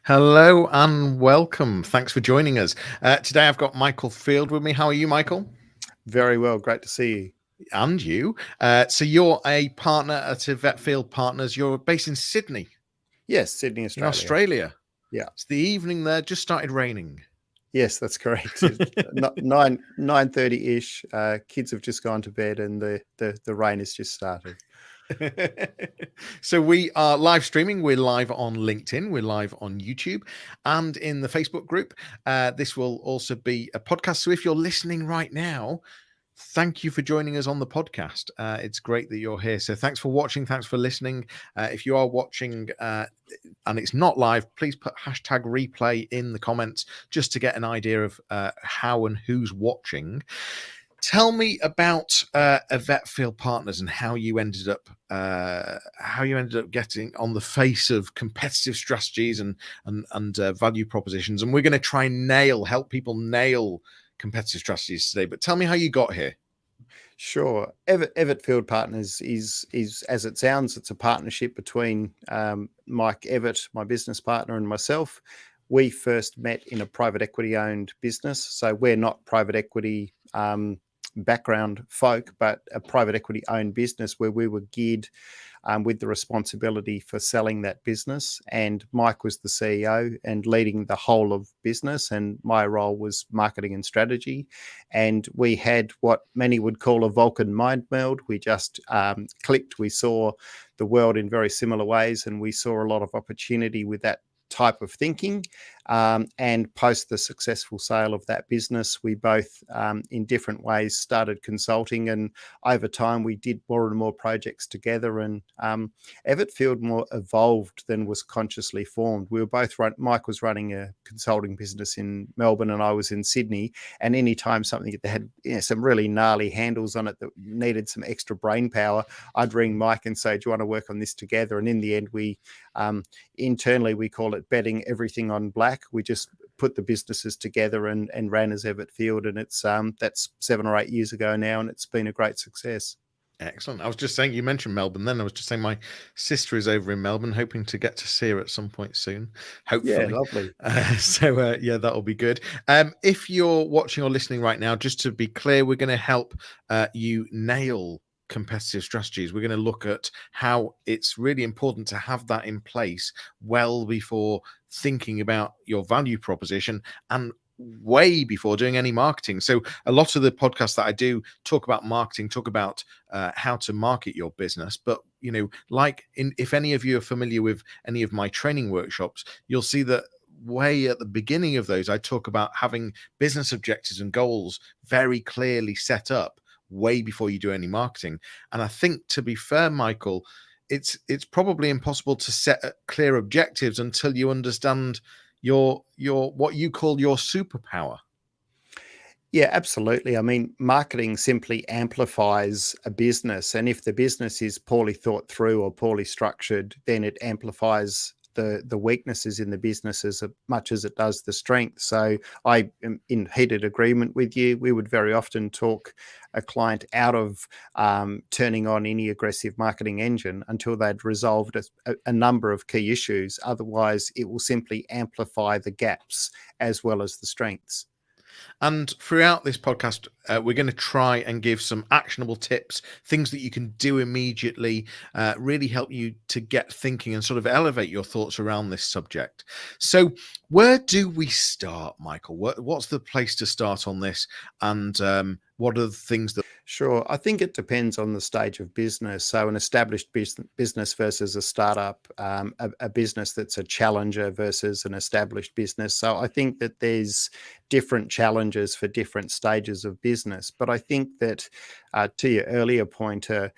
Hello and welcome. Thanks for joining us. Today I've got Michael Field with me. How are you, Michael? Very well. Great to see you. And you. So you're a partner at EvettField Partners. You're based in Sydney, Yes, Sydney, in Australia. Australia. Yeah. It's the evening there, just started raining. Yes, that's correct. It's 9:30 ish. Kids have just gone to bed, and the rain has just started. So we are live streaming. We're live on LinkedIn. We're live on YouTube and in the Facebook group. This will also be a podcast. So if you're listening right now, thank you for joining us on the podcast. It's great that you're here. So thanks for watching. Thanks for listening. If you are watching and it's not live, please put hashtag replay in the comments just to get an idea of how and who's watching. Tell me about EvettField Partners and how you ended up getting on the face of competitive strategies and value propositions. And we're going to try and help people nail competitive strategies today. But tell me how you got here. Sure. EvettField Partners is as it sounds. It's a partnership between Mike Evett, my business partner, and myself. We first met in a private equity owned business. So we're not private equity background folk, but a private equity owned business where we were geared with the responsibility for selling that business. And Mike was the CEO and leading the whole of business. And my role was marketing and strategy. And we had what many would call a Vulcan mind meld. We just clicked. We saw the world in very similar ways. And we saw a lot of opportunity with that type of thinking. And post the successful sale of that business, we both, in different ways, started consulting. And over time, we did more and more projects together. And EvettField more evolved than was consciously formed. We were both Mike was running a consulting business in Melbourne, and I was in Sydney. And anytime something that had some really gnarly handles on it that needed some extra brain power, I'd ring Mike and say, "Do you want to work on this together?" And in the end, we internally we call it betting everything on black. We just put the businesses together and ran as EvettField, and it's that's 7 or 8 years ago now, and it's been a great success. Excellent. I was just saying, you mentioned Melbourne then. I was just saying my sister is over in Melbourne, hoping to get to see her at some point soon, hopefully. Yeah, lovely. Yeah, that'll be good. If you're watching or listening right now, just to be clear, we're going to help you nail competitive strategies. We're going to look at how it's really important to have that in place well before thinking about your value proposition and way before doing any marketing. So a lot of the podcasts that I do talk about marketing, talk about how to market your business. But if any of you are familiar with any of my training workshops, you'll see that way at the beginning of those, I talk about having business objectives and goals very clearly set up way before you do any marketing. And I think, to be fair, Michael, it's probably impossible to set clear objectives until you understand your what you call your superpower. Yeah, absolutely. I mean, marketing simply amplifies a business. And if the business is poorly thought through or poorly structured, then it amplifies the weaknesses in the business as much as it does the strength. So I am in heated agreement with you. We would very often talk a client out of turning on any aggressive marketing engine until they'd resolved a number of key issues. Otherwise, it will simply amplify the gaps as well as the strengths. And throughout this podcast, we're going to try and give some actionable tips, things that you can do immediately, really help you to get thinking and sort of elevate your thoughts around this subject. So where do we start, Michael? What's the place to start on this? And what are the things that... Sure. I think it depends on the stage of business. So an established business versus a startup, a business that's a challenger versus an established business. So I think that there's different challenges for different stages of business. But I think that to your earlier point, a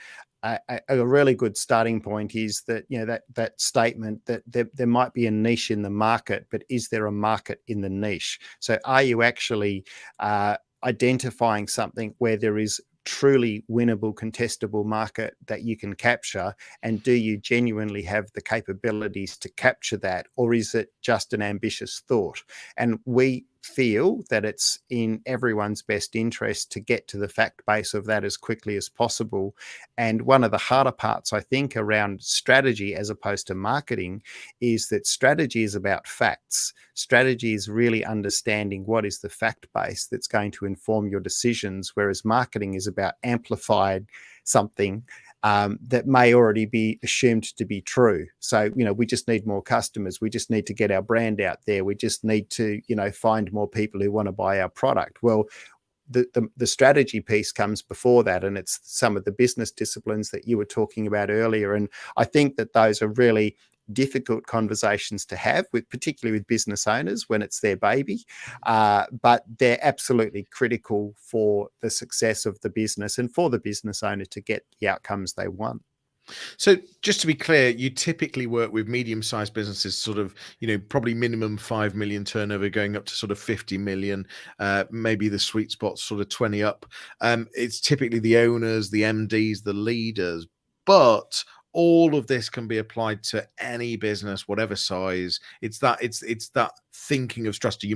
really good starting point is that, that statement that there might be a niche in the market, but is there a market in the niche? So are you actually identifying something where there is truly winnable, contestable market that you can capture? And do you genuinely have the capabilities to capture that? Or is it just an ambitious thought? And we feel that it's in everyone's best interest to get to the fact base of that as quickly as possible. And one of the harder parts, I think, around strategy as opposed to marketing is that strategy is about facts. Strategy is really understanding what is the fact base that's going to inform your decisions, whereas marketing is about amplified something that may already be assumed to be true. So, we just need more customers. We just need to get our brand out there. We just need to, find more people who want to buy our product. Well, the strategy piece comes before that, and it's some of the business disciplines that you were talking about earlier. And I think that those are really difficult conversations to have with, particularly with business owners when it's their baby, but they're absolutely critical for the success of the business and for the business owner to get the outcomes they want. So just to be clear, you typically work with medium-sized businesses, sort of, probably minimum 5 million turnover going up to sort of 50 million, maybe the sweet spot sort of 20 up. It's typically the owners, the MDs, the leaders, but all of this can be applied to any business, whatever size. It's that thinking of strategy.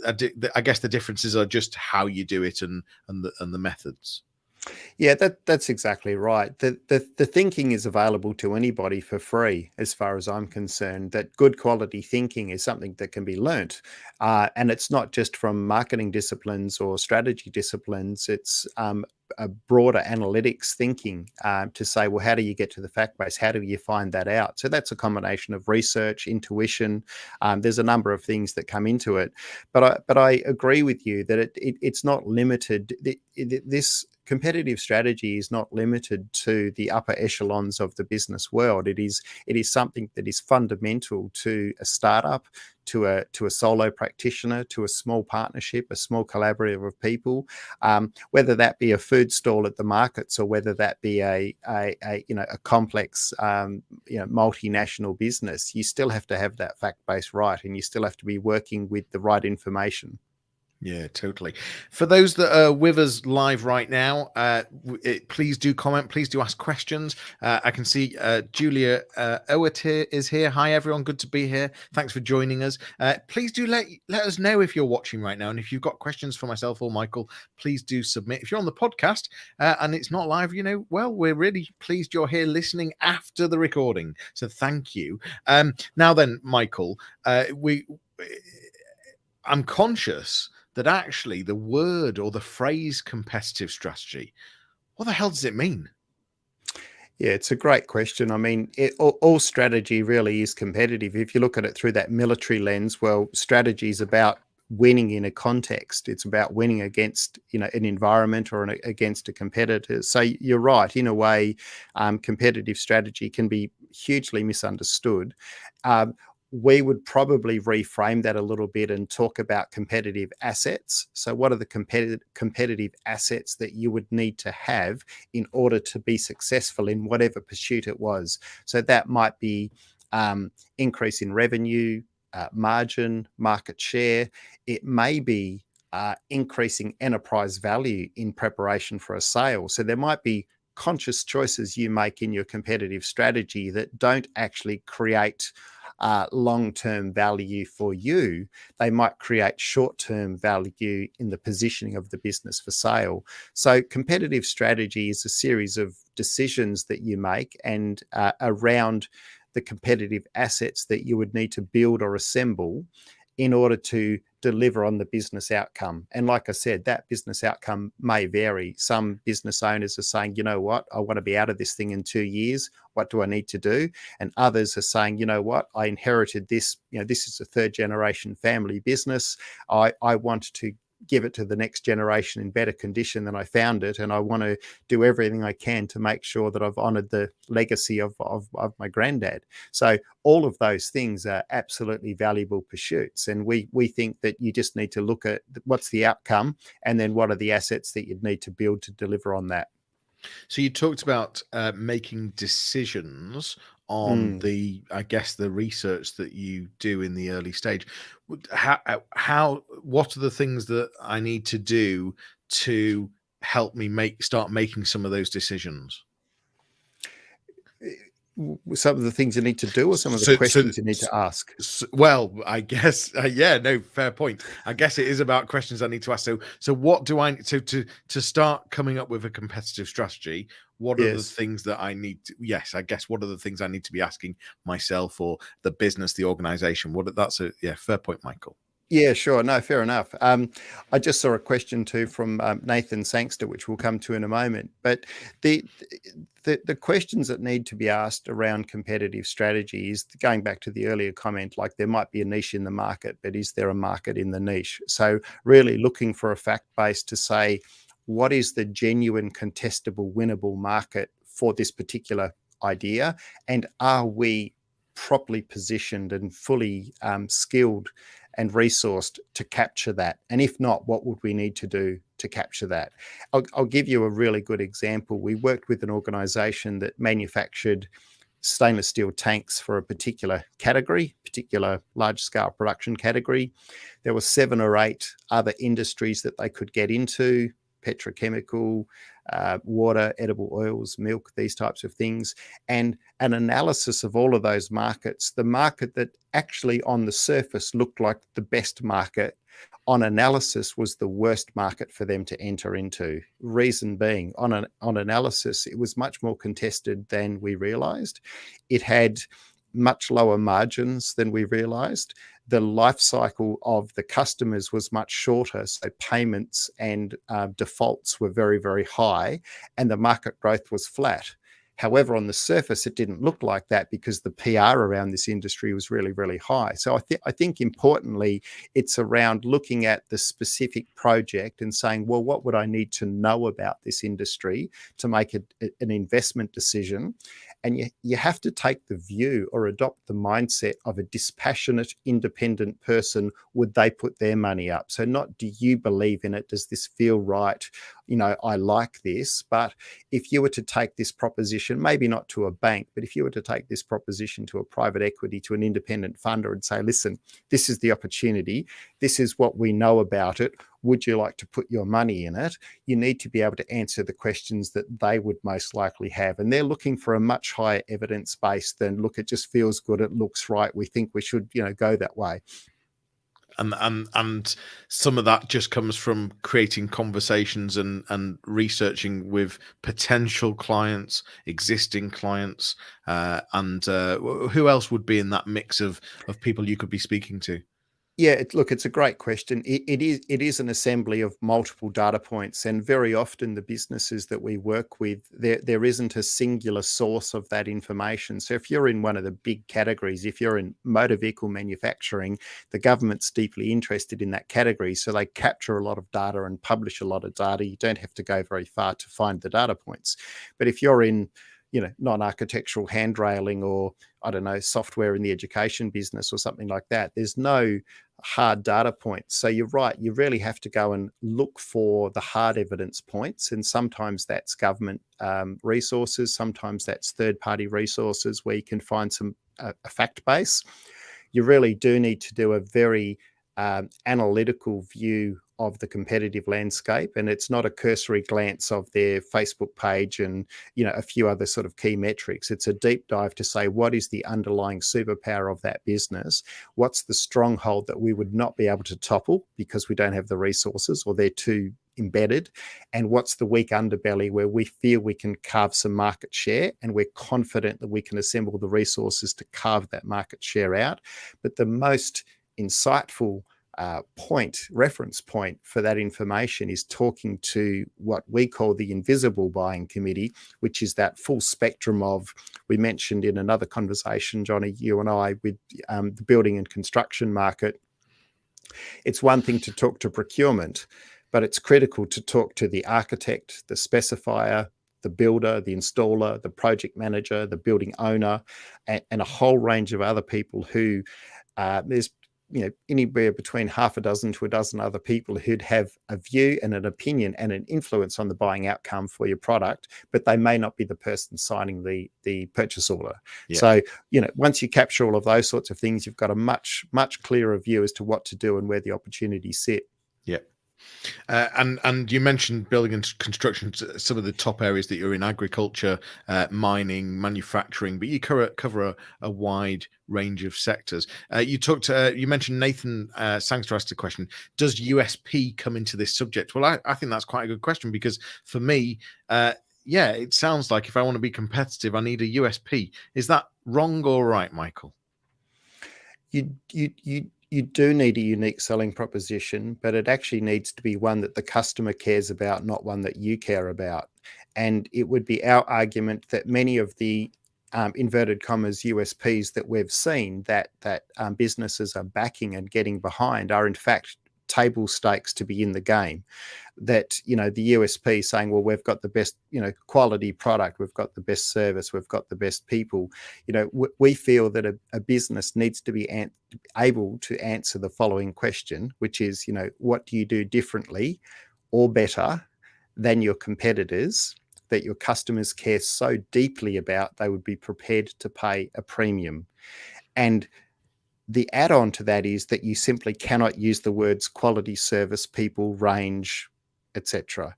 I guess the differences are just how you do it and the methods. Yeah, that's exactly right. The thinking is available to anybody for free, as far as I'm concerned. That good quality thinking is something that can be learnt, and it's not just from marketing disciplines or strategy disciplines. It's a broader analytics thinking to say, well, how do you get to the fact base? How do you find that out? So that's a combination of research, intuition. There's a number of things that come into it, but I agree with you that it's not limited. This competitive strategy is not limited to the upper echelons of the business world. It is something that is fundamental to a startup, to a solo practitioner, to a small partnership, a small collaborative of people, whether that be a food stall at the markets or whether that be a complex multinational business. You still have to have that fact base right, and you still have to be working with the right information. Yeah, totally. For those that are with us live right now, please do comment. Please do ask questions. I can see Julia Owert is here. Hi, everyone. Good to be here. Thanks for joining us. Please do let us know if you're watching right now. And if you've got questions for myself or Michael, please do submit. If you're on the podcast and it's not live, well, we're really pleased you're here listening after the recording. So thank you. Now then, Michael, I'm conscious that actually the word or the phrase competitive strategy, what the hell does it mean? Yeah, it's a great question. I mean, all strategy really is competitive. If you look at it through that military lens, well, strategy is about winning in a context. It's about winning against, an environment or against a competitor. So you're right. In a way, competitive strategy can be hugely misunderstood. We would probably reframe that a little bit and talk about competitive assets. So what are the competitive assets that you would need to have in order to be successful in whatever pursuit it was? So that might be increase in revenue, margin, market share. It may be increasing enterprise value in preparation for a sale. So there might be conscious choices you make in your competitive strategy that don't actually create long-term value for you. They might create short-term value in the positioning of the business for sale. So competitive strategy is a series of decisions that you make and around the competitive assets that you would need to build or assemble in order to deliver on the business outcome. And like I said, that business outcome may vary. Some business owners are saying, you know what, I want to be out of this thing in 2 years. What do I need to do? And others are saying, you know what, I inherited this, this is a third generation family business. I want to give it to the next generation in better condition than I found it. And I want to do everything I can to make sure that I've honored the legacy of my granddad. So all of those things are absolutely valuable pursuits. And we think that you just need to look at what's the outcome and then what are the assets that you'd need to build to deliver on that. So you talked about making decisions on the research that you do in the early stage. What are the things that I need to do to help me start making some of those decisions? some of the things you need to do, or some of the So, so, questions you need to ask? well, I guess, yeah, no, fair point. I guess it is about questions I need to ask. So what do I to start coming up with a competitive strategy? What are the Yes. things that I need to? Yes, I guess what are the things I need to be asking myself or the business, the organization? That's a fair point, Michael. Yeah, sure. No, fair enough. I just saw a question too from Nathan Sangster, which we'll come to in a moment. But the, the questions that need to be asked around competitive strategy is going back to the earlier comment, like there might be a niche in the market, but is there a market in the niche? So really looking for a fact base to say, what is the genuine, contestable, winnable market for this particular idea? And are we properly positioned and fully skilled and resourced to capture that? And if not, what would we need to do to capture that? I'll give you a really good example. We worked with an organization that manufactured stainless steel tanks for a particular category, particular large scale production category. There were 7 or 8 other industries that they could get into: petrochemical, water, edible oils, milk, these types of things. And an analysis of all of those markets, the market that actually on the surface looked like the best market, on analysis was the worst market for them to enter into. Reason being, on analysis, it was much more contested than we realized. It had much lower margins than we realized. The life cycle of the customers was much shorter, so payments and defaults were very, very high, and the market growth was flat. However, on the surface, it didn't look like that because the PR around this industry was really, really high. So I think importantly, it's around looking at the specific project and saying, well, what would I need to know about this industry to make an investment decision? And you have to take the view or adopt the mindset of a dispassionate, independent person. Would they put their money up? So not, do you believe in it? Does this feel right? I like this. But if you were to take this proposition, maybe not to a bank, but if you were to take this proposition to a private equity, to an independent funder and say, listen, this is the opportunity. This is what we know about it. Would you like to put your money in it? You need to be able to answer the questions that they would most likely have. And they're looking for a much higher evidence base than, look, it just feels good. It looks right. We think we should, go that way. And some of that just comes from creating conversations and researching with potential clients, existing clients, and who else would be in that mix of people you could be speaking to? Yeah, look, it's a great question. It is an assembly of multiple data points, and very often the businesses that we work with, there isn't a singular source of that information. So if you're in one of the big categories, if you're in motor vehicle manufacturing, the government's deeply interested in that category, so they capture a lot of data and publish a lot of data. You don't have to go very far to find the data points. But if you're in non-architectural handrailing, or I don't know, software in the education business or something like that, there's no hard data points. So you're right, you really have to go and look for the hard evidence points, and sometimes that's government resources, sometimes that's third-party resources where you can find a fact base. You really do need to do a very analytical view of the competitive landscape, and it's not a cursory glance of their Facebook page and a few other sort of key metrics. It's a deep dive to say, what is the underlying superpower of that business? What's the stronghold that we would not be able to topple because we don't have the resources or they're too embedded? And what's the weak underbelly where we feel we can carve some market share, and we're confident that we can assemble the resources to carve that market share out? But the most insightful reference point for that information is talking to what we call the invisible buying committee, which is that full spectrum of, we mentioned in another conversation, Johnny, you and I, with the building and construction market. It's one thing to talk to procurement, but it's critical to talk to the architect, the specifier, the builder, the installer, the project manager, the building owner, and a whole range of other people who there's anywhere between half a dozen to a dozen other people who'd have a view and an opinion and an influence on the buying outcome for your product, but they may not be the person signing the purchase order. Yeah. So, once you capture all of those sorts of things, you've got a much, much clearer view as to what to do and where the opportunities sit. Yeah. And you mentioned building and construction, some of the top areas that you're in: agriculture, mining, manufacturing, but you cover a wide range of sectors. You mentioned Nathan Sangster asked a question: does USP come into this subject? Well, I think that's quite a good question, because for me, yeah, it sounds like if I want to be competitive, I need a USP. Is that wrong or right, Michael? You do need a unique selling proposition, but it actually needs to be one that the customer cares about, not one that you care about. And it would be our argument that many of the inverted commas USPs that we've seen that businesses are backing and getting behind are in fact table stakes to be in the game. That, you know, the USP saying, well, we've got the best, you know, quality product, we've got the best service, we've got the best people. You know, we feel that a business needs to be able to answer the following question, which is, you know, what do you do differently or better than your competitors that your customers care so deeply about they would be prepared to pay a premium? And the add-on to that is that you simply cannot use the words quality, service, people, range, etc.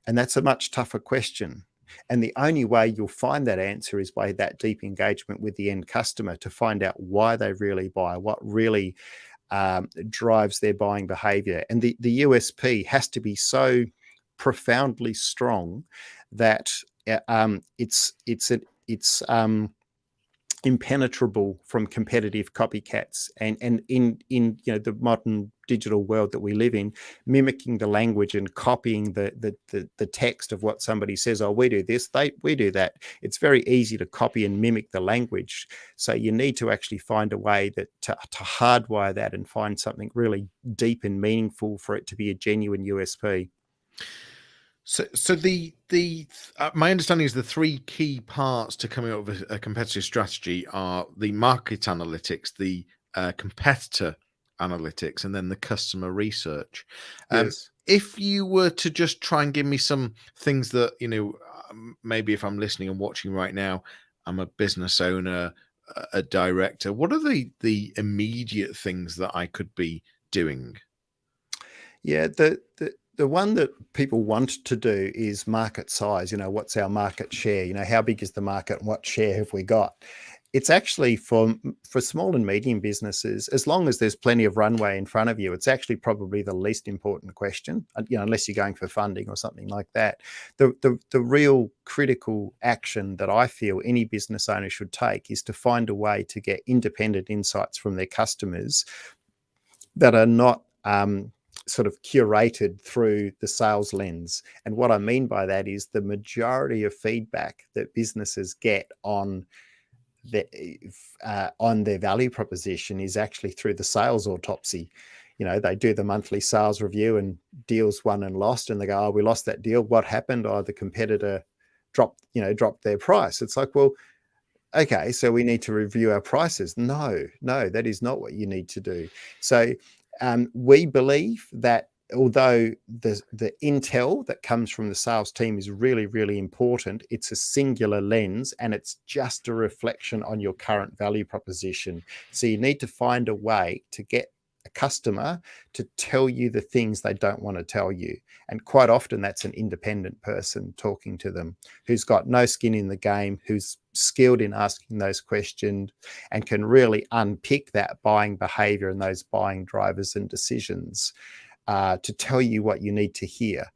And that's a much tougher question. And the only way you'll find that answer is by that deep engagement with the end customer to find out why they really buy, what really drives their buying behavior. And the USP has to be so profoundly strong that it's impenetrable from competitive copycats. And in you know, the modern digital world that we live in, mimicking the language and copying the text of what somebody says, oh, we do this, we do that, it's very easy to copy and mimic the language. So you need to actually find a way that to hardwire that and find something really deep and meaningful for it to be a genuine USP. So my understanding is the three key parts to coming up with a competitive strategy are the market analytics, the competitor analytics, and then the customer research. Yes. If you were to just try and give me some things that, you know, maybe if I'm listening and watching right now, I'm a business owner, a director, what are the immediate things that I could be doing? Yeah, the one that people want to do is market size. You know, what's our market share? You know, how big is the market and what share have we got? It's actually for small and medium businesses, as long as there's plenty of runway in front of you, it's actually probably the least important question, you know, unless you're going for funding or something like that. The real critical action that I feel any business owner should take is to find a way to get independent insights from their customers that are not sort of curated through the sales lens. And what I mean by that is the majority of feedback that businesses get on their value proposition is actually through the sales autopsy. You know, they do the monthly sales review and deals won and lost, and they go, oh, we lost that deal. What happened? Oh, the competitor dropped their price. It's like, well, okay, so we need to review our prices. No, that is not what you need to do. So we believe that although the intel that comes from the sales team is really, really important, it's a singular lens and it's just a reflection on your current value proposition. So you need to find a way to get a customer to tell you the things they don't want to tell you. And quite often that's an independent person talking to them who's got no skin in the game, who's skilled in asking those questions and can really unpick that buying behavior and those buying drivers and decisions to tell you what you need to hear.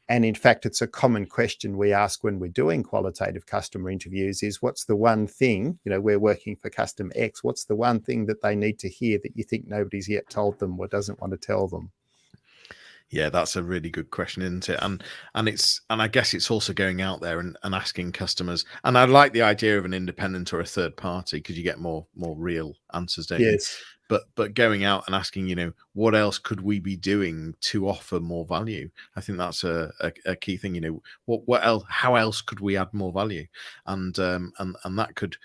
And in fact, it's a common question we ask when we're doing qualitative customer interviews is, what's the one thing, you know, we're working for customer X, what's the one thing that they need to hear that you think nobody's yet told them or doesn't want to tell them? Yeah, that's a really good question, isn't it? And I guess it's also going out there and asking customers. And I like the idea of an independent or a third party, because you get more real answers, don't you? Yes. But going out and asking, you know, what else could we be doing to offer more value? I think that's a key thing. You know, what else? How else could we add more value? And that could,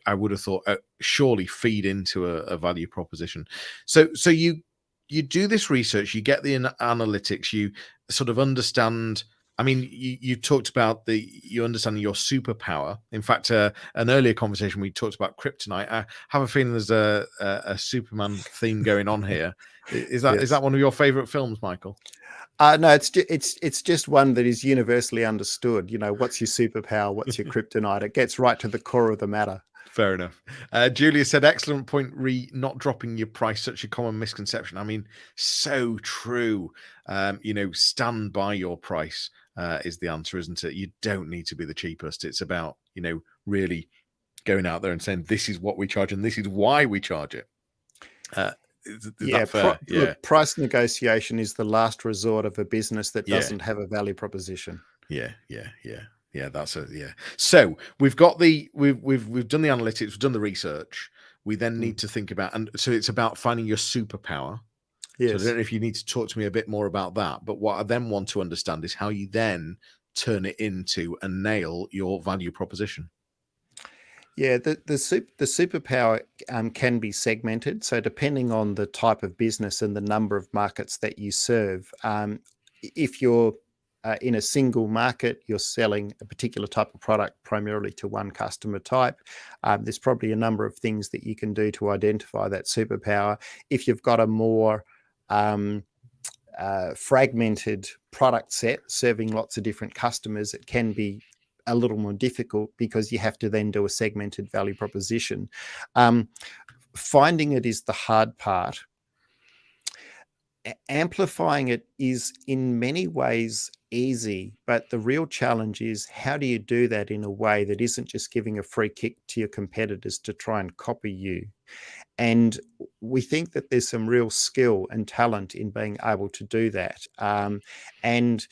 I would have thought, surely feed into a value proposition. So you do this research, you get the analytics, you sort of understand I mean, you talked about you understanding your superpower. In fact, an earlier conversation we talked about kryptonite. I have a feeling there's a Superman theme going on here. Is Yes. that one of your favorite films, Michael? No, it's just one that is universally understood. You know, what's your superpower? What's your kryptonite? It gets right to the core of the matter. Fair enough. Julia said, excellent point, not dropping your price, such a common misconception. I mean, so true. Stand by your price is the answer, isn't it? You don't need to be the cheapest. It's about, really going out there and saying, this is what we charge and this is why we charge it. Is that fair? Look, price negotiation is the last resort of a business that Yeah. doesn't have a value proposition. Yeah. So we've got we've done the analytics, we've done the research. We then need to think about, and so it's about finding your superpower. Yes. So I don't know if you need to talk to me a bit more about that. But what I then want to understand is how you then turn it into and nail your value proposition. Yeah, the superpower can be segmented. So depending on the type of business and the number of markets that you serve, if you're in a single market, you're selling a particular type of product primarily to one customer type. There's probably a number of things that you can do to identify that superpower. If you've got a more fragmented product set serving lots of different customers, it can be a little more difficult because you have to then do a segmented value proposition. Finding it is the hard part. Amplifying it is in many ways easy, but the real challenge is how do you do that in a way that isn't just giving a free kick to your competitors to try and copy you? And we think that there's some real skill and talent in being able to do that. And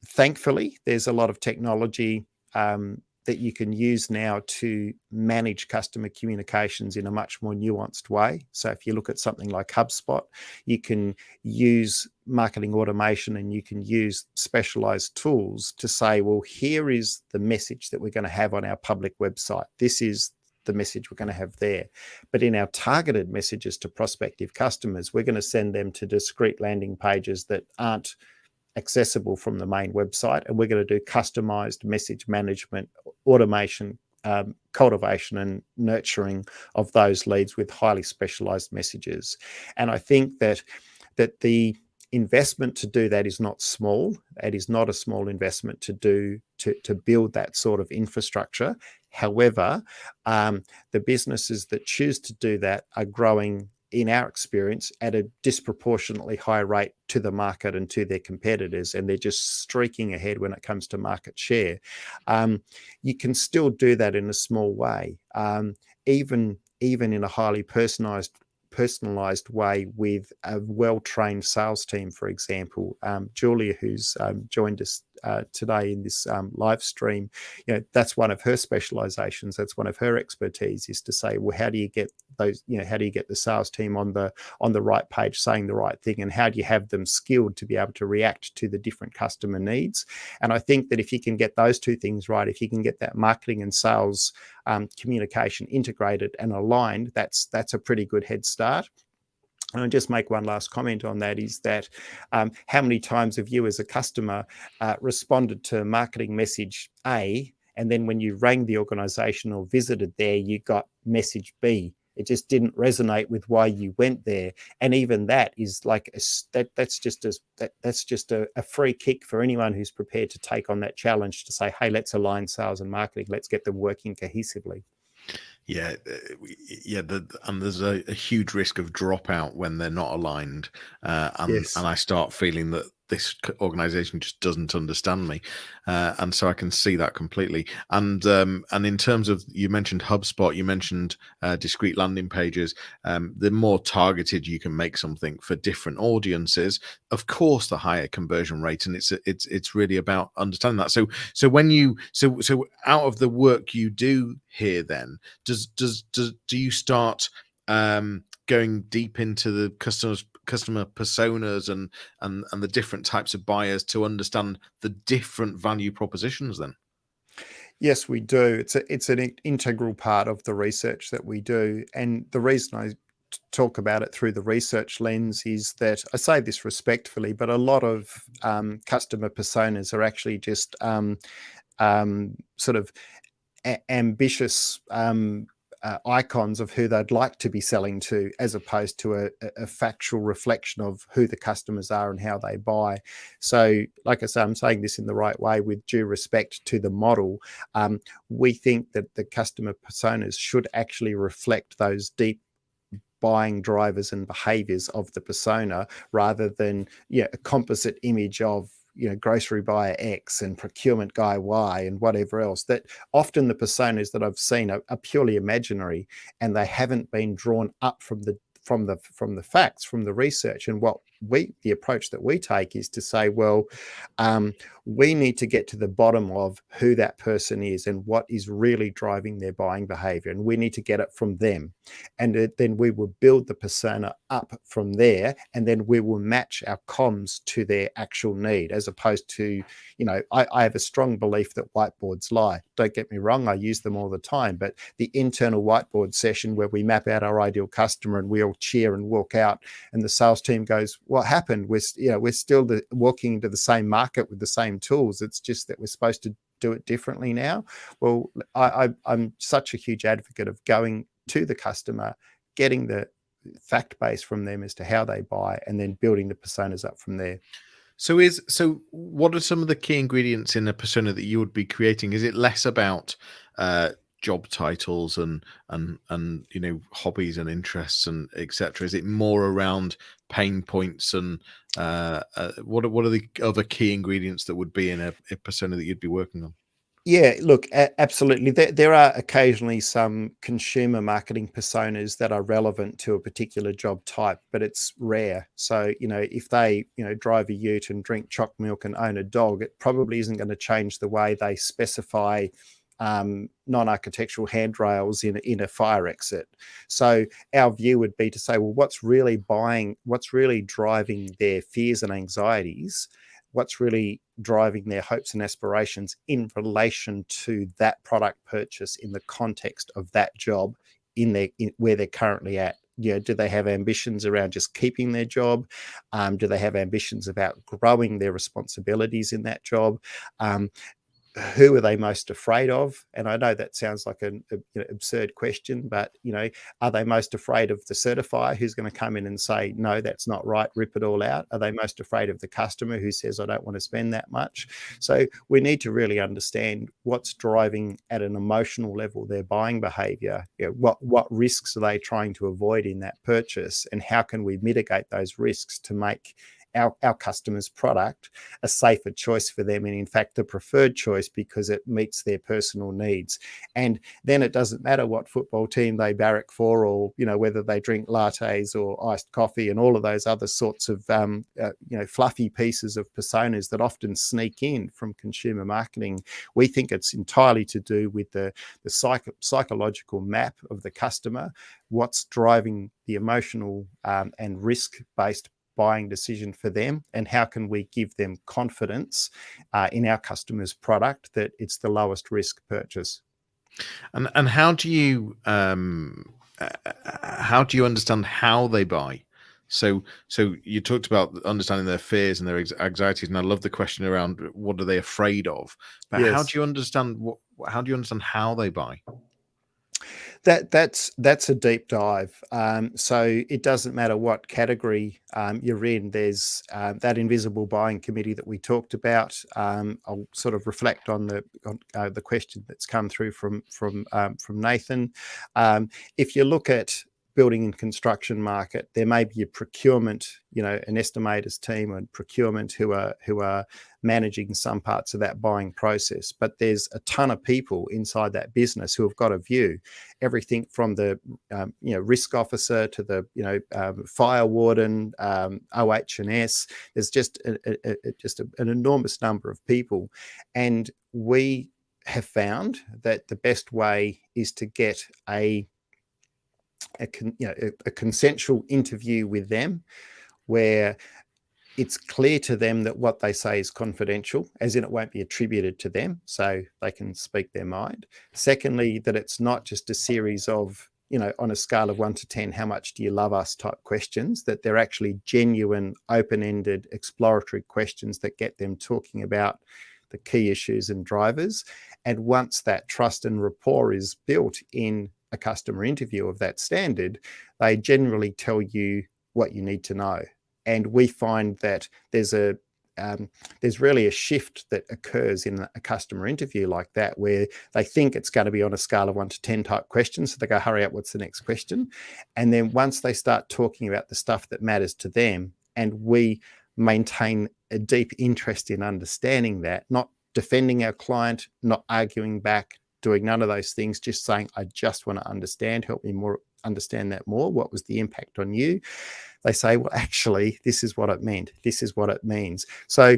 thankfully, there's a lot of technology that you can use now to manage customer communications in a much more nuanced way. So if you look at something like HubSpot, you can use marketing automation and you can use specialized tools to say, well, here is the message that we're going to have on our public website. This is the message we're going to have there. But in our targeted messages to prospective customers, we're going to send them to discrete landing pages that aren't accessible from the main website, and we're going to do customized message management, automation, cultivation and nurturing of those leads with highly specialized messages. And I think that the investment to do that is not small. It is not a small investment to build that sort of infrastructure. However, the businesses that choose to do that are growing, in our experience, at a disproportionately high rate to the market and to their competitors, and they're just streaking ahead when it comes to market share. You can still do that in a small way, even in a highly personalized way with a well-trained sales team, for example. Julia, who's joined us today in this live stream, that's one of her specializations. That's one of her expertise, is to say, well, how do you get those, how do you get the sales team on the right page saying the right thing, and how do you have them skilled to be able to react to the different customer needs? And I think that if you can get those two things right, if you can get that marketing and sales communication integrated and aligned, that's a pretty good head start. And I'll just make one last comment on that, is that how many times have you as a customer responded to marketing message A, and then when you rang the organization or visited there, you got message B? It just didn't resonate with why you went there. And even that is like that's just a free kick for anyone who's prepared to take on that challenge to say, hey, let's align sales and marketing. Let's get them working cohesively. Yeah, and there's a huge risk of dropout when they're not aligned, and I start feeling that this organization just doesn't understand me, and so I can see that completely. And in terms of, you mentioned HubSpot, you mentioned discrete landing pages. The more targeted you can make something for different audiences, of course, the higher conversion rate, and it's really about understanding that. So when you so out of the work you do here, then do you start going deep into the customer personas and the different types of buyers to understand the different value propositions then? Yes, we do. It's an integral part of the research that we do. And the reason talk about it through the research lens is that I say this respectfully, but a lot of customer personas are actually just sort of ambitious icons of who they'd like to be selling to, as opposed to a factual reflection of who the customers are and how they buy. So, like I say, I'm saying this in the right way with due respect to the model. We think that the customer personas should actually reflect those deep buying drivers and behaviors of the persona, rather than a composite image of grocery buyer X and procurement guy Y and whatever else. That often the personas that I've seen are purely imaginary, and they haven't been drawn up from the facts, from the research. And the approach that we take is to say, well, we need to get to the bottom of who that person is and what is really driving their buying behavior, and we need to get it from them. And then we will build the persona up from there, and then we will match our comms to their actual need, as opposed to, I have a strong belief that whiteboards lie. Don't get me wrong, I use them all the time, but the internal whiteboard session where we map out our ideal customer and we all cheer and walk out, and the sales team goes, what happened? We're still walking into the same market with the same tools. It's just that we're supposed to do it differently now. Well, I'm such a huge advocate of going to the customer, getting the fact base from them as to how they buy, and then building the personas up from there. So what are some of the key ingredients in a persona that you would be creating? Is it less about job titles and hobbies and interests and etc.? Is it more around pain points and what are the other key ingredients that would be in a persona that you'd be working on? Yeah, look, absolutely. There are occasionally some consumer marketing personas that are relevant to a particular job type, but it's rare. So, if they, drive a ute and drink choc milk and own a dog, it probably isn't going to change the way they specify non-architectural handrails in a fire exit. So our view would be to say, well, what's really driving their fears and anxieties? What's really driving their hopes and aspirations in relation to that product purchase in the context of that job where they're currently at? Do they have ambitions around just keeping their job? Do they have ambitions about growing their responsibilities in that job? Who are they most afraid of? And I know that sounds like an absurd question, but are they most afraid of the certifier who's going to come in and say, no, that's not right, rip it all out? Are they most afraid of the customer who says, I don't want to spend that much? So we need to really understand what's driving at an emotional level their buying behavior. What risks are they trying to avoid in that purchase, and how can we mitigate those risks to make our customers' product a safer choice for them, and in fact the preferred choice, because it meets their personal needs. And then it doesn't matter what football team they barrack for, or whether they drink lattes or iced coffee and all of those other sorts of fluffy pieces of personas that often sneak in from consumer marketing. We think it's entirely to do with the psychological map of the customer, what's driving the emotional and risk-based buying decision for them, and how can we give them confidence in our customer's product that it's the lowest risk purchase. And how do you understand how they buy? So you talked about understanding their fears and their anxieties, and I love the question around what are they afraid of. But Yes. how do you understand how they buy? That's a deep dive. So it doesn't matter what category you're in. There's that invisible buying committee that we talked about. I'll sort of reflect on the question that's come through from Nathan. If you look at building and construction market, there may be a procurement, an estimators team and procurement who are managing some parts of that buying process. But there's a ton of people inside that business who have got a view, everything from the risk officer to the fire warden, OH&S. There's just an enormous number of people, and we have found that the best way is to get a consensual interview with them, where it's clear to them that what they say is confidential, as in it won't be attributed to them, so they can speak their mind. Secondly, that it's not just a series of on a scale of 1 to 10, how much do you love us type questions, that they're actually genuine, open-ended, exploratory questions that get them talking about the key issues and drivers. And once that trust and rapport is built in a customer interview of that standard, they generally tell you what you need to know. And we find that there's really a shift that occurs in a customer interview like that, where they think it's going to be on a scale of 1 to 10 type questions. So they go, hurry up, what's the next question? And then once they start talking about the stuff that matters to them, and we maintain a deep interest in understanding that, not defending our client, not arguing back, doing none of those things, just saying, I just want to understand, help me understand that more. What was the impact on you? They say, well, actually, this is what it meant. This is what it means. So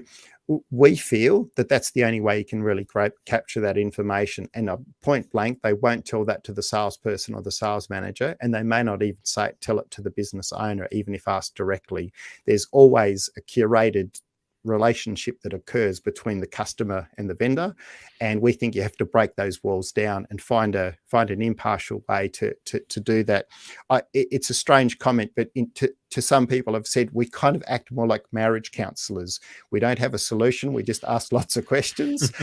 we feel that that's the only way you can really capture that information. And point blank, they won't tell that to the salesperson or the sales manager, and they may not even tell it to the business owner, even if asked directly. There's always a curated relationship that occurs between the customer and the vendor, and we think you have to break those walls down and find an impartial way to do that. It's a strange comment, but to some people have said we kind of act more like marriage counselors. We don't have a solution, we just ask lots of questions,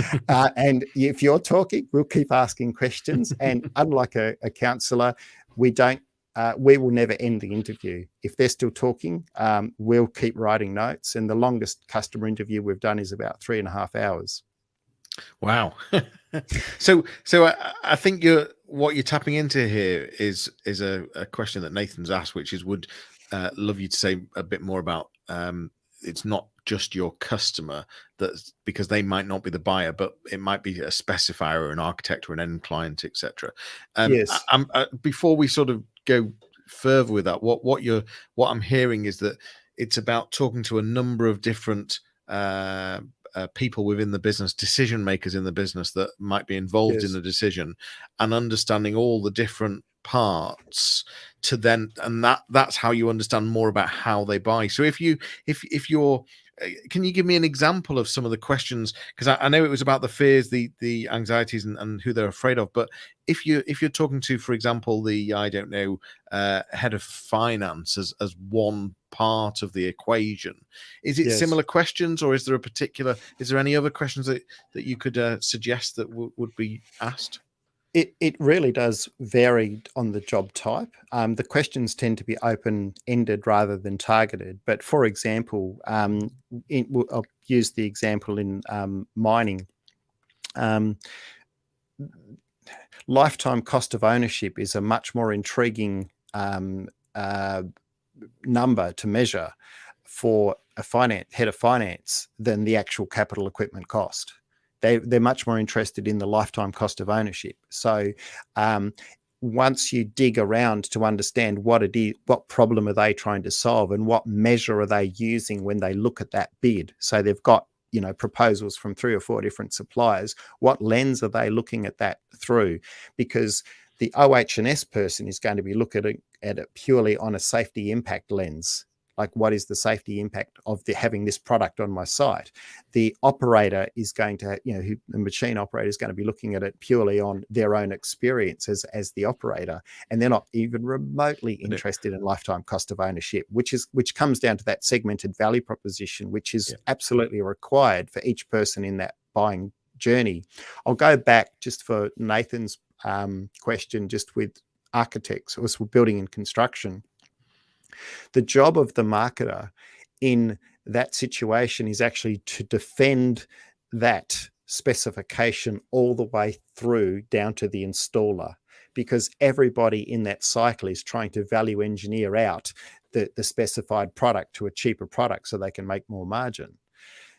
and if you're talking, we'll keep asking questions. And unlike a counselor, we will never end the interview. If they're still talking, we'll keep writing notes. And the longest customer interview we've done is about 3.5 hours. Wow. So I think what you're tapping into here is a question that Nathan's asked, which is, would love you to say a bit more about, it's not just your customer, because they might not be the buyer, but it might be a specifier or an architect or an end client, etc. Yes. Before we sort of go further with that, what I'm hearing is that it's about talking to a number of different people within the business, decision makers in the business that might be involved in the decision, and understanding all the different parts to then, and that's how you understand more about how they buy. So if you're can you give me an example of some of the questions? Because I know it was about the fears, the anxieties, and who they're afraid of. But if you're talking to, for example, the head of finance as one part of the equation, is it similar questions, or is there any other questions that you could suggest that would be asked? It really does vary on the job type. The questions tend to be open-ended rather than targeted. But for example, I'll use the example in mining. Lifetime cost of ownership is a much more intriguing number to measure for a head of finance than the actual capital equipment cost. They're much more interested in the lifetime cost of ownership. So once you dig around to understand what it is, what problem are they trying to solve, and what measure are they using when they look at that bid? So they've got proposals from 3 or 4 different suppliers. What lens are they looking at that through? Because the OH&S person is going to be looking at it purely on a safety impact lens. Like, what is the safety impact of having this product on my site? The operator is going to, the machine operator is going to be looking at it purely on their own experience as the operator, and they're not even remotely interested in lifetime cost of ownership, which comes down to that segmented value proposition, which is absolutely required for each person in that buying journey. I'll go back just for Nathan's question, just with architects, or building and construction. The job of the marketer in that situation is actually to defend that specification all the way through down to the installer, because everybody in that cycle is trying to value engineer out the specified product to a cheaper product so they can make more margin.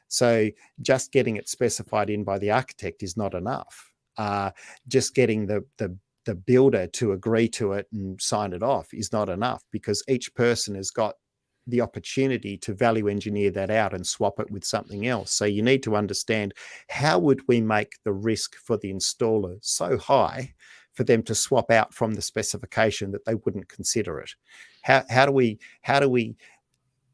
So just getting it specified in by the architect is not enough. Just getting the builder to agree to it and sign it off is not enough, because each person has got the opportunity to value engineer that out and swap it with something else. So you need to understand, how would we make the risk for the installer so high for them to swap out from the specification that they wouldn't consider it? How do we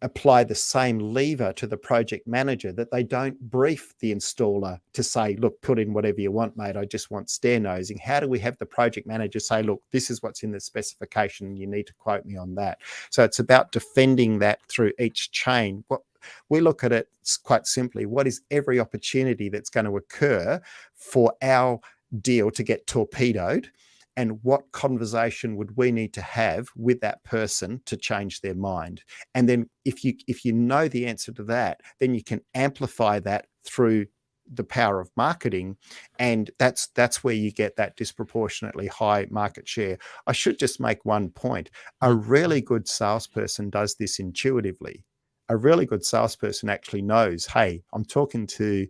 apply the same lever to the project manager, that they don't brief the installer to say, look, put in whatever you want, mate, I just want stair nosing. How do we have the project manager say, look, this is what's in the specification and you need to quote me on that? So it's about defending that through each chain. What we look at it quite simply, what is every opportunity that's going to occur for our deal to get torpedoed, and what conversation would we need to have with that person to change their mind? And then if you know the answer to that, then you can amplify that through the power of marketing, and that's where you get that disproportionately high market share. I should just make one point. A really good salesperson does this intuitively. A really good salesperson actually knows, hey, I'm talking to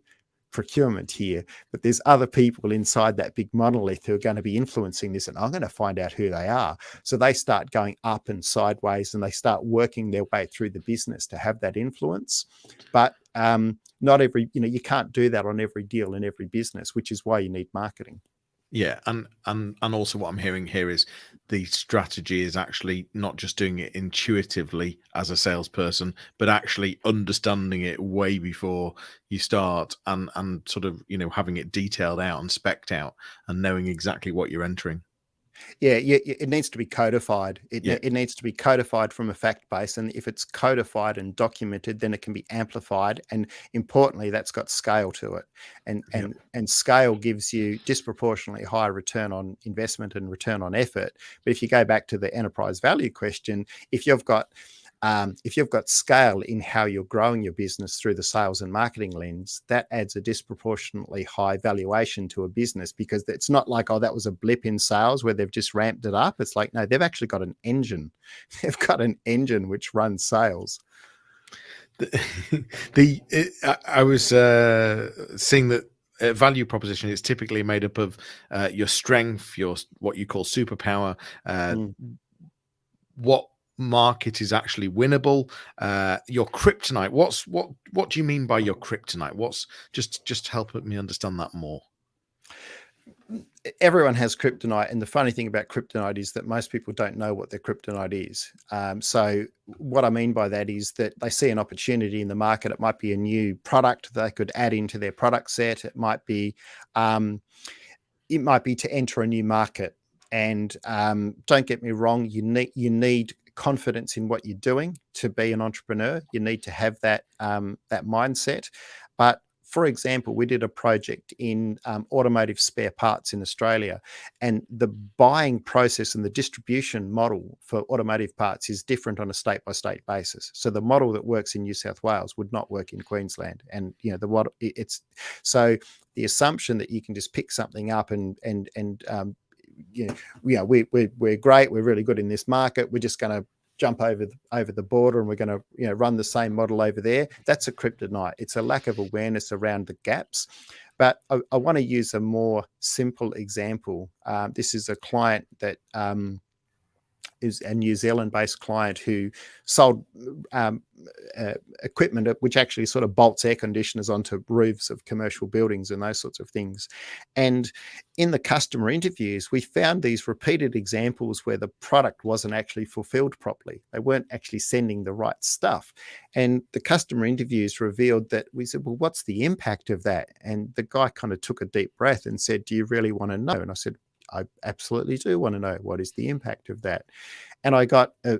procurement here, but there's other people inside that big monolith who are going to be influencing this, and I'm going to find out who they are. So they start going up and sideways, and they start working their way through the business to have that influence. But not every, you can't do that on every deal in every business, which is why you need marketing. Yeah, and also what I'm hearing here is the strategy is actually not just doing it intuitively as a salesperson, but actually understanding it way before you start, and sort of having it detailed out and specced out, and knowing exactly what you're entering. Yeah, it needs to be codified. Yeah. It needs to be codified from a fact base, and if it's codified and documented, then it can be amplified. And importantly, that's got scale to it, and scale gives you disproportionately higher return on investment and return on effort. But if you go back to the enterprise value question, if you've got scale in how you're growing your business through the sales and marketing lens, that adds a disproportionately high valuation to a business, because it's not like, oh, that was a blip in sales where they've just ramped it up. It's like, no, they've actually got an engine. They've got an engine which runs sales. I was seeing that value proposition is typically made up of your strength, your what you call superpower, what market is actually winnable, your kryptonite. What do you mean by your kryptonite? What's just help me understand that more. Everyone has kryptonite, and the funny thing about kryptonite is that most people don't know what their kryptonite is. So what I mean by that is that they see an opportunity in the market. It might be a new product they could add into their product set. It might be to enter a new market. And don't get me wrong, you need confidence in what you're doing to be an entrepreneur. You need to have that mindset. But for example, we did a project in automotive spare parts in Australia, and the buying process and the distribution model for automotive parts is different on a state-by-state basis. So the model that works in New South Wales would not work in Queensland, and so the assumption that you can just pick something up and we're great, we're really good in this market, we're just going to jump over the border and we're going to run the same model over there. That's a kryptonite. It's a lack of awareness around the gaps. But I want to use a more simple example. This is a client that is a New Zealand-based client who sold equipment which actually sort of bolts air conditioners onto roofs of commercial buildings and those sorts of things. And in the customer interviews, we found these repeated examples where the product wasn't actually fulfilled properly. They weren't actually sending the right stuff. And the customer interviews revealed that. We said, well, what's the impact of that? And the guy kind of took a deep breath and said, do you really want to know? And I said, I absolutely do want to know what is the impact of that. And I got a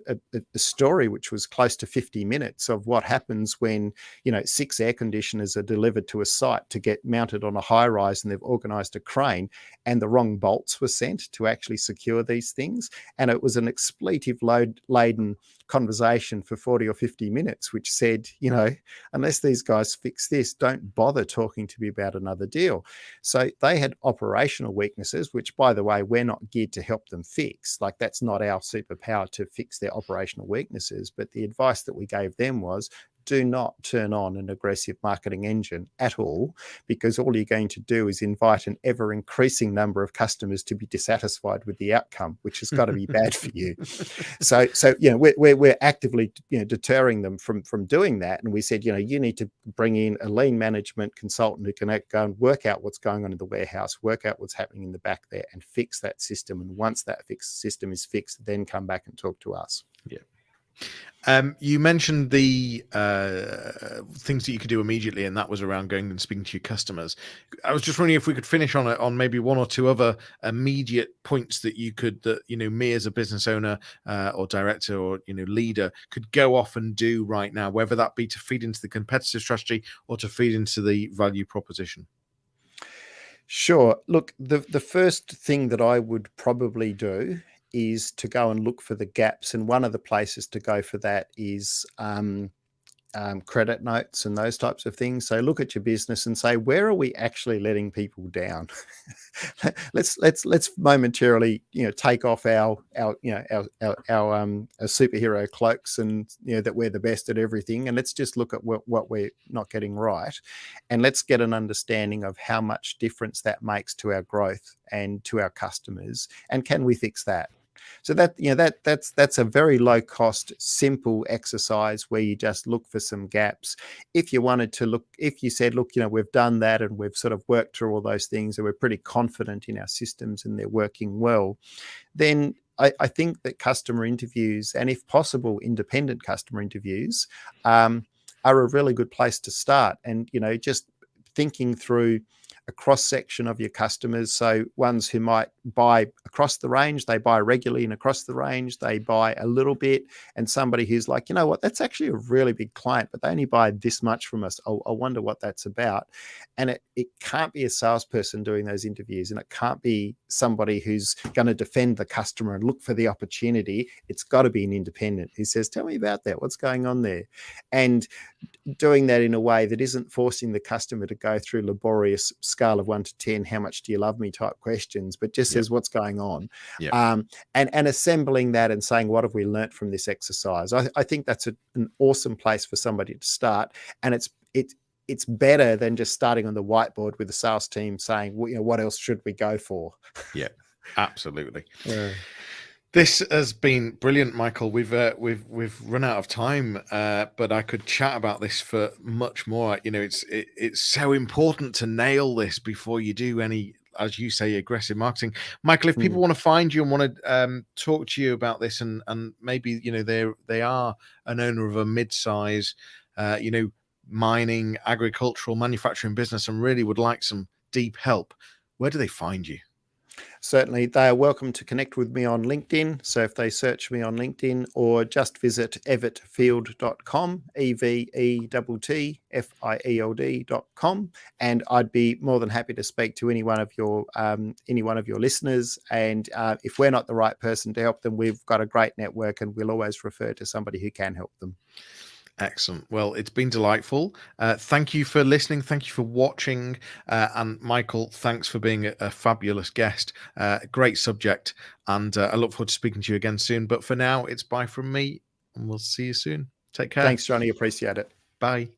story which was close to 50 minutes of what happens when 6 air conditioners are delivered to a site to get mounted on a high rise, and they've organized a crane, and the wrong bolts were sent to actually secure these things. And it was an expletive laden conversation for 40 or 50 minutes, which said, unless these guys fix this, don't bother talking to me about another deal. So they had operational weaknesses, which, by the way, we're not geared to help them fix. Like, that's not our superpower to fix their operational weaknesses. But the advice that we gave them was, do not turn on an aggressive marketing engine at all, because all you're going to do is invite an ever increasing number of customers to be dissatisfied with the outcome, which has got to be bad for you. So we're actively deterring them from doing that. And we said, you need to bring in a lean management consultant who can go and work out what's going on in the warehouse, work out what's happening in the back there, and fix that system. And once that system is fixed, then come back and talk to us. Yeah. You mentioned the things that you could do immediately, and that was around going and speaking to your customers. I was just wondering if we could finish on maybe one or two other immediate points that you could, that me as a business owner or director or leader could go off and do right now, whether that be to feed into the competitive strategy or to feed into the value proposition. Sure. Look, the first thing that I would probably do is to go and look for the gaps, and one of the places to go for that is credit notes and those types of things. So look at your business and say, where are we actually letting people down? let's momentarily take off our superhero cloaks and that we're the best at everything, and let's just look at what we're not getting right, and let's get an understanding of how much difference that makes to our growth and to our customers, and can we fix that? So that's a very low cost, simple exercise where you just look for some gaps. If you said, look, we've done that and we've sort of worked through all those things and we're pretty confident in our systems and they're working well, then I think that customer interviews, and if possible, independent customer interviews, are a really good place to start. And, just thinking through a cross section of your customers. So ones who might buy across the range, they buy regularly, and across the range, they buy a little bit. And somebody who's like, you know what, that's actually a really big client, but they only buy this much from us. I wonder what that's about. And it can't be a salesperson doing those interviews, and it can't be somebody who's going to defend the customer and look for the opportunity. It's got to be an independent who says, tell me about that. What's going on there? And doing that in a way that isn't forcing the customer to go through laborious scale of 1 to 10, how much do you love me type questions, but just says what's going on. And assembling that and saying, what have we learnt from this exercise? I think that's an awesome place for somebody to start. And it's better than just starting on the whiteboard with the sales team saying, well, what else should we go for? Yeah, absolutely. This has been brilliant, Michael. We've run out of time, but I could chat about this for much more. It's so important to nail this before you do any, as you say, aggressive marketing. Michael, if people want to find you and want to talk to you about this, and maybe they are an owner of a mid-size, mining, agricultural, manufacturing business, and really would like some deep help, where do they find you? Certainly, they are welcome to connect with me on LinkedIn. So if they search me on LinkedIn, or just visit EvettField.com, EvettField.com, and I'd be more than happy to speak to any one of your listeners. And if we're not the right person to help them, we've got a great network, and we'll always refer to somebody who can help them. Excellent. Well, it's been delightful. Thank you for listening. Thank you for watching. And Michael, thanks for being a fabulous guest. Great subject. And I look forward to speaking to you again soon. But for now, it's bye from me, and we'll see you soon. Take care. Thanks, Johnny. Appreciate it. Bye.